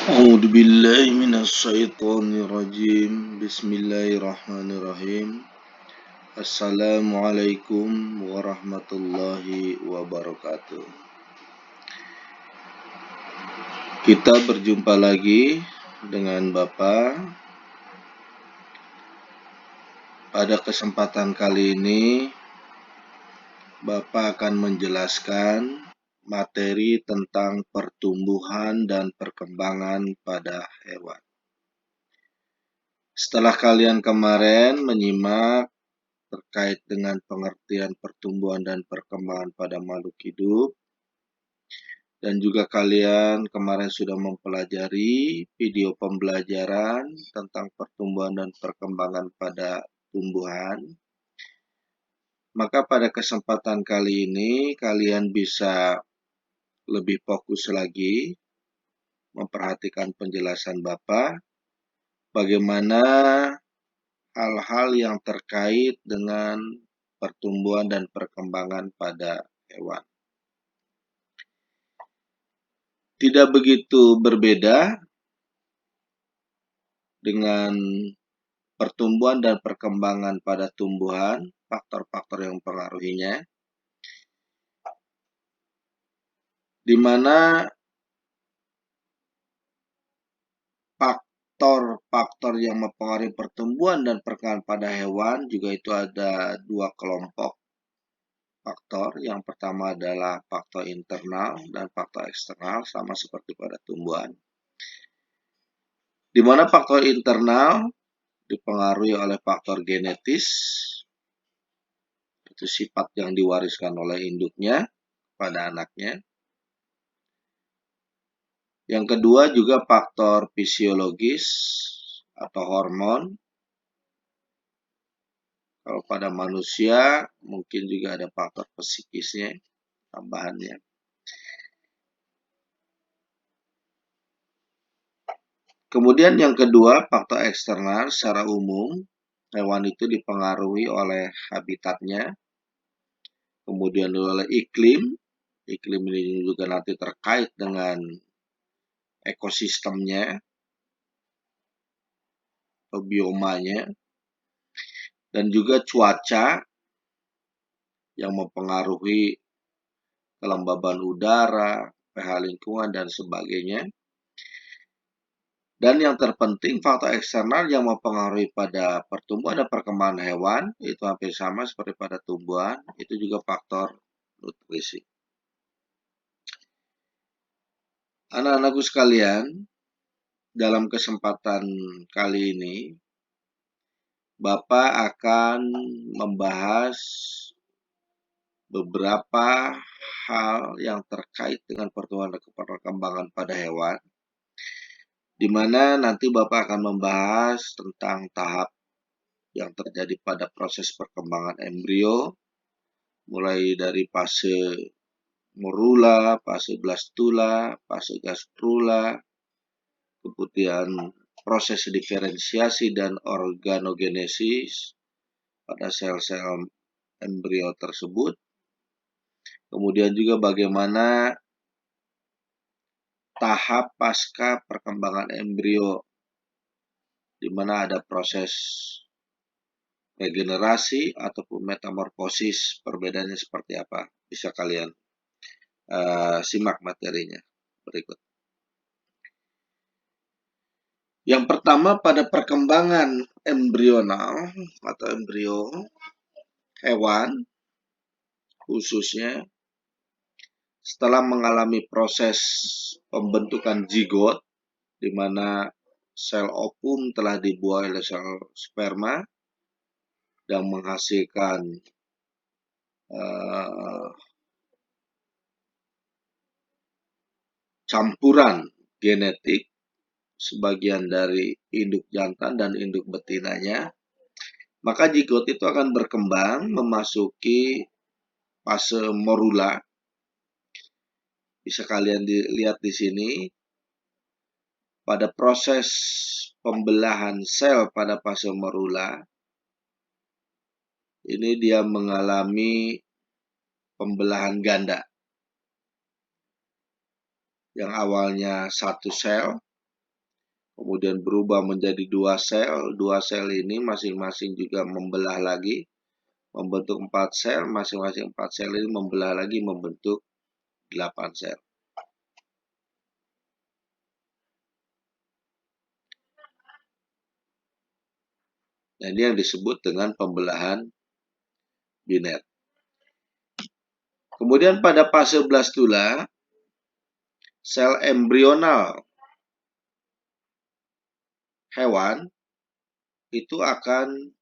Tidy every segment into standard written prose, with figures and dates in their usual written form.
أعوذ بالله من الشيطان الرجيم بسم الله الرحمن الرحيم Assalamualaikum warahmatullahi wabarakatuh. Kita berjumpa lagi dengan Bapak. Pada kesempatan kali ini Bapak akan menjelaskan materi tentang pertumbuhan dan perkembangan pada hewan. Setelah kalian kemarin menyimak terkait dengan pengertian pertumbuhan dan perkembangan pada makhluk hidup, dan juga kalian kemarin sudah mempelajari video pembelajaran tentang pertumbuhan dan perkembangan pada tumbuhan, maka pada kesempatan kali ini kalian bisa lebih fokus lagi memperhatikan penjelasan Bapak bagaimana hal-hal yang terkait dengan pertumbuhan dan perkembangan pada hewan. Tidak begitu berbeda dengan pertumbuhan dan perkembangan pada tumbuhan, faktor-faktor yang mempengaruhinya, di mana faktor-faktor yang mempengaruhi pertumbuhan dan perkembangan pada hewan juga itu ada dua kelompok faktor. Yang pertama adalah faktor internal dan faktor eksternal, sama seperti pada tumbuhan. Di mana faktor internal dipengaruhi oleh faktor genetis, itu sifat yang diwariskan oleh induknya pada anaknya. Yang kedua juga faktor fisiologis atau hormon. Kalau pada manusia mungkin juga ada faktor psikisnya, tambahannya. Kemudian yang kedua, faktor eksternal. Secara umum hewan itu dipengaruhi oleh habitatnya, kemudian oleh iklim. Iklim ini juga nanti terkait dengan ekosistemnya atau biomanya, dan juga cuaca yang mempengaruhi kelembaban udara, pH lingkungan, dan sebagainya. Dan yang terpenting, faktor eksternal yang mempengaruhi pada pertumbuhan dan perkembangan hewan, itu hampir sama seperti pada tumbuhan, itu juga faktor nutrisi. Anak-anakku sekalian, dalam kesempatan kali ini, Bapak akan membahas beberapa hal yang terkait dengan pertumbuhan dan perkembangan pada hewan, di mana nanti Bapak akan membahas tentang tahap yang terjadi pada proses perkembangan embrio, mulai dari fase morula, fase blastula, fase gastrula, kemudian proses diferensiasi dan organogenesis pada sel-sel embrio tersebut. Kemudian juga bagaimana tahap pasca perkembangan embrio, di mana ada proses regenerasi ataupun metamorfosis, perbedaannya seperti apa. Bisa kalian simak materinya berikut. Yang pertama, pada perkembangan embrional atau embrio hewan, khususnya setelah mengalami proses pembentukan zigot, di mana sel ovum telah dibuai oleh sel sperma dan menghasilkan campuran genetik sebagian dari induk jantan dan induk betinanya, maka zigot itu akan berkembang memasuki fase morula. Bisa kalian lihat di sini, pada proses pembelahan sel pada fase morula, ini dia mengalami pembelahan ganda. Yang awalnya satu sel, kemudian berubah menjadi dua sel ini masing-masing juga membelah lagi, membentuk 4 sel, masing-masing 4 sel ini membelah lagi membentuk 8 sel. Nah, ini yang disebut dengan pembelahan biner. Kemudian pada fase blastula, sel embrional hewan itu akan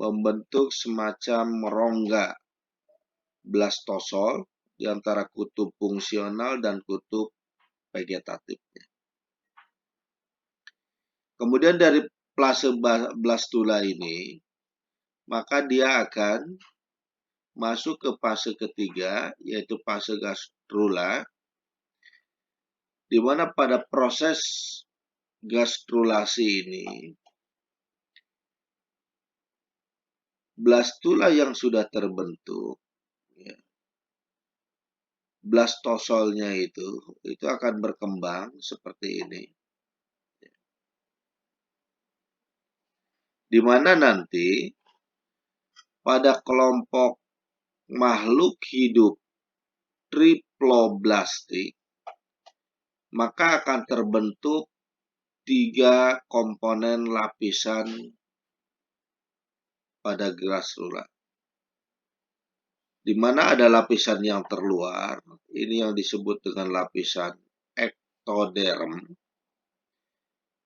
membentuk semacam rongga blastosol di antara kutub fungsional dan kutub vegetatif. Kemudian dari fase blastula ini, maka dia akan masuk ke fase ketiga, yaitu fase gastrula, di mana pada proses gastrulasi ini, blastula yang sudah terbentuk, ya, blastosolnya itu akan berkembang seperti ini. Di mana nanti pada kelompok makhluk hidup triploblastik, maka akan terbentuk 3 komponen lapisan pada gastrula. Di mana ada lapisan yang terluar, ini yang disebut dengan lapisan ektoderm.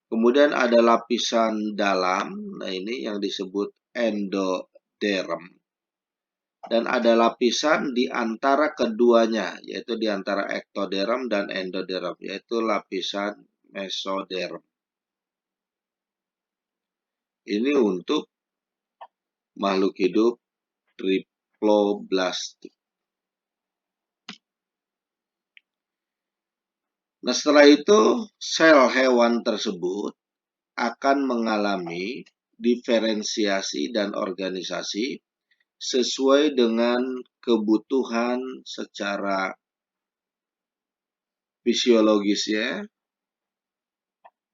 Kemudian ada lapisan dalam, nah ini yang disebut endoderm. Dan ada lapisan di antara keduanya, yaitu di antara ektoderm dan endoderm, yaitu lapisan mesoderm. Ini untuk makhluk hidup triploblastik. Nah, setelah itu sel hewan tersebut akan mengalami diferensiasi dan organisasi sesuai dengan kebutuhan secara fisiologisnya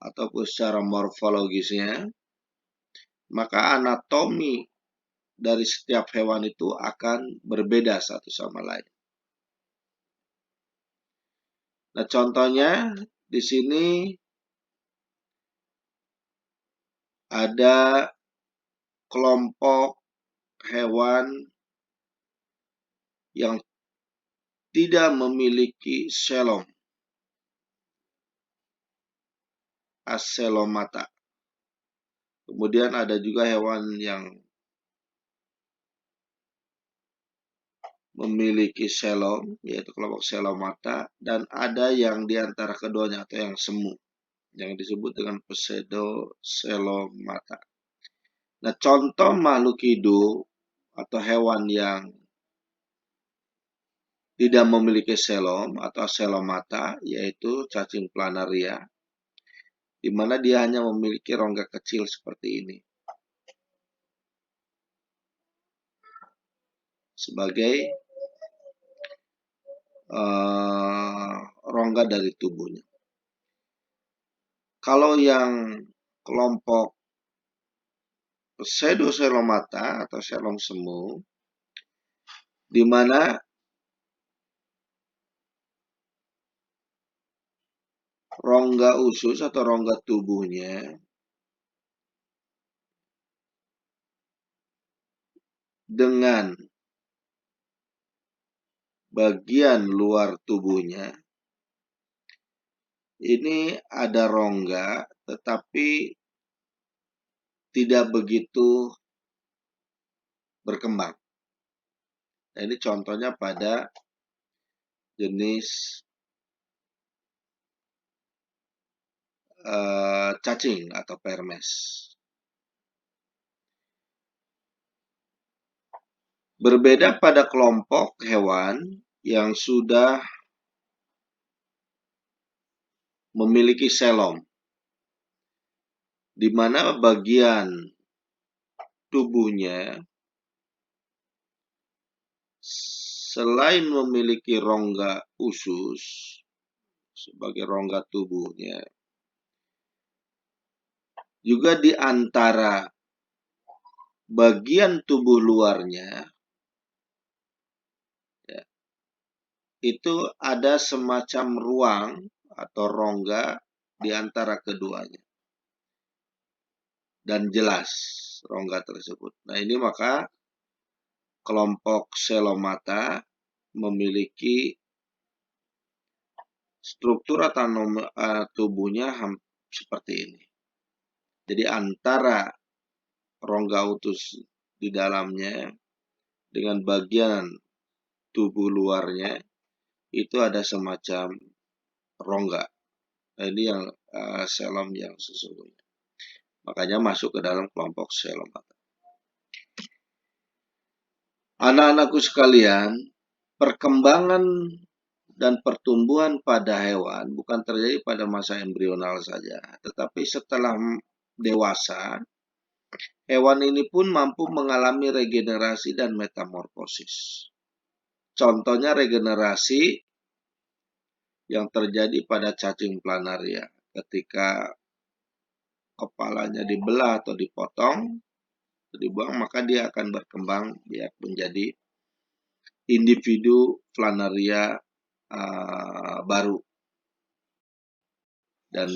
ataupun secara morfologisnya, maka anatomi dari setiap hewan itu akan berbeda satu sama lain. Nah, contohnya di sini ada kelompok hewan yang tidak memiliki selom, aselomata. Kemudian ada juga hewan yang memiliki selom, yaitu kelompok selomata, dan ada yang di antara keduanya atau yang semu, yang disebut dengan pseudoselomata. Nah, contoh makhluk hidup atau hewan yang tidak memiliki selom atau selomata, yaitu cacing planaria, di mana dia hanya memiliki rongga kecil seperti ini, sebagai rongga dari tubuhnya. Kalau yang kelompok pseudoselomata atau selom semu, di mana rongga usus atau rongga tubuhnya dengan bagian luar tubuhnya ini ada rongga tetapi tidak begitu berkembang. Nah, ini contohnya pada jenis cacing atau permes. Berbeda pada kelompok hewan yang sudah memiliki selom, di mana bagian tubuhnya selain memiliki rongga usus sebagai rongga tubuhnya, juga di antara bagian tubuh luarnya ya, itu ada semacam ruang atau rongga di antara keduanya dan jelas rongga tersebut. Nah, ini maka kelompok selomata memiliki struktur atau tubuhnya seperti ini. Jadi antara rongga utus di dalamnya dengan bagian tubuh luarnya itu ada semacam rongga. Nah, ini yang selom yang sesungguhnya. Makanya masuk ke dalam kelompok selomata. Anak-anakku sekalian, perkembangan dan pertumbuhan pada hewan bukan terjadi pada masa embrional saja, tetapi setelah dewasa, hewan ini pun mampu mengalami regenerasi dan metamorfosis. Contohnya regenerasi yang terjadi pada cacing planaria ketika kepalanya dibelah atau dipotong, dibuang, maka dia akan berkembang menjadi individu planaria baru. Dan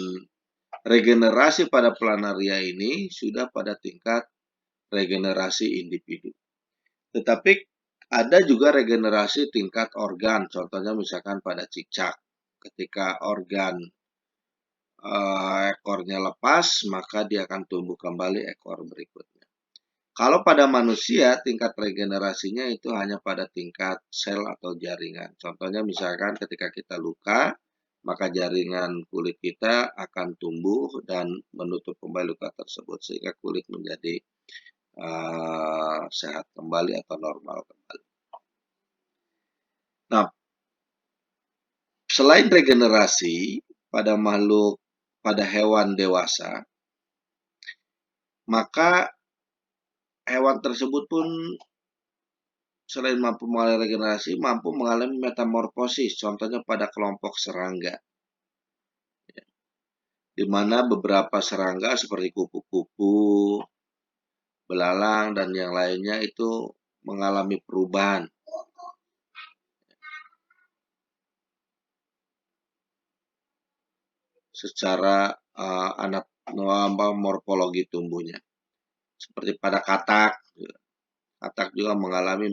regenerasi pada planaria ini sudah pada tingkat regenerasi individu. Tetapi ada juga regenerasi tingkat organ, contohnya misalkan pada cicak. Ketika organ ekornya lepas, maka dia akan tumbuh kembali ekor berikutnya. Kalau pada manusia, tingkat regenerasinya itu hanya pada tingkat sel atau jaringan. Contohnya misalkan ketika kita luka, maka jaringan kulit kita akan tumbuh dan menutup kembali luka tersebut sehingga kulit menjadi sehat kembali atau normal kembali. Nah, selain regenerasi pada makhluk, pada hewan dewasa, maka hewan tersebut pun selain mampu mengalami regenerasi, mampu mengalami metamorfosis, contohnya pada kelompok serangga. Di mana beberapa serangga seperti kupu-kupu, belalang, dan yang lainnya itu mengalami perubahan secara morfologi tumbuhnya. Seperti pada katak, katak juga mengalami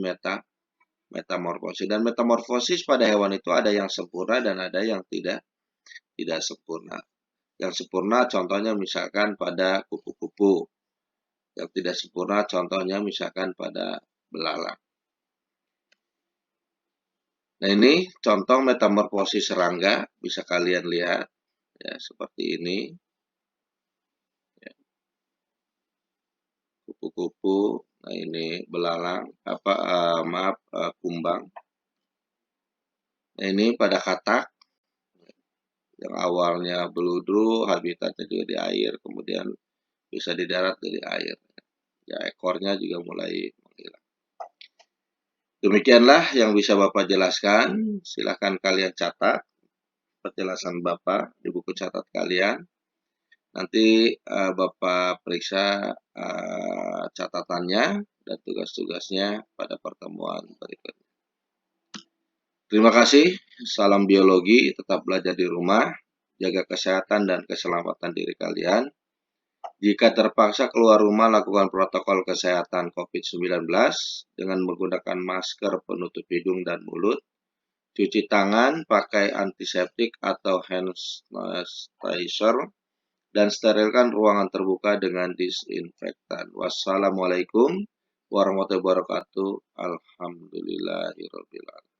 metamorfosis. Dan metamorfosis pada hewan itu ada yang sempurna dan ada yang tidak sempurna. Yang sempurna contohnya misalkan pada kupu-kupu. Yang tidak sempurna contohnya misalkan pada belalang. Nah, ini contoh metamorfosis serangga, bisa kalian lihat ya seperti ini. Kupu-kupu, nah ini belalang, kumbang. Nah, ini pada katak yang awalnya beludru, habitatnya juga di air, kemudian bisa di darat dari air. Ya, ekornya juga mulai menghilang. Demikianlah yang bisa Bapak jelaskan. Silakan kalian catat penjelasan Bapak di buku catat kalian. Nanti Bapak periksa catatannya dan tugas-tugasnya pada pertemuan berikutnya. Terima kasih. Salam biologi. Tetap belajar di rumah. Jaga kesehatan dan keselamatan diri kalian. Jika terpaksa keluar rumah, lakukan protokol kesehatan COVID-19 dengan menggunakan masker penutup hidung dan mulut, cuci tangan, pakai antiseptik atau hand sanitizer, dan sterilkan ruangan terbuka dengan disinfektan. Wassalamualaikum warahmatullahi wabarakatuh. Alhamdulillahirabbil alamin.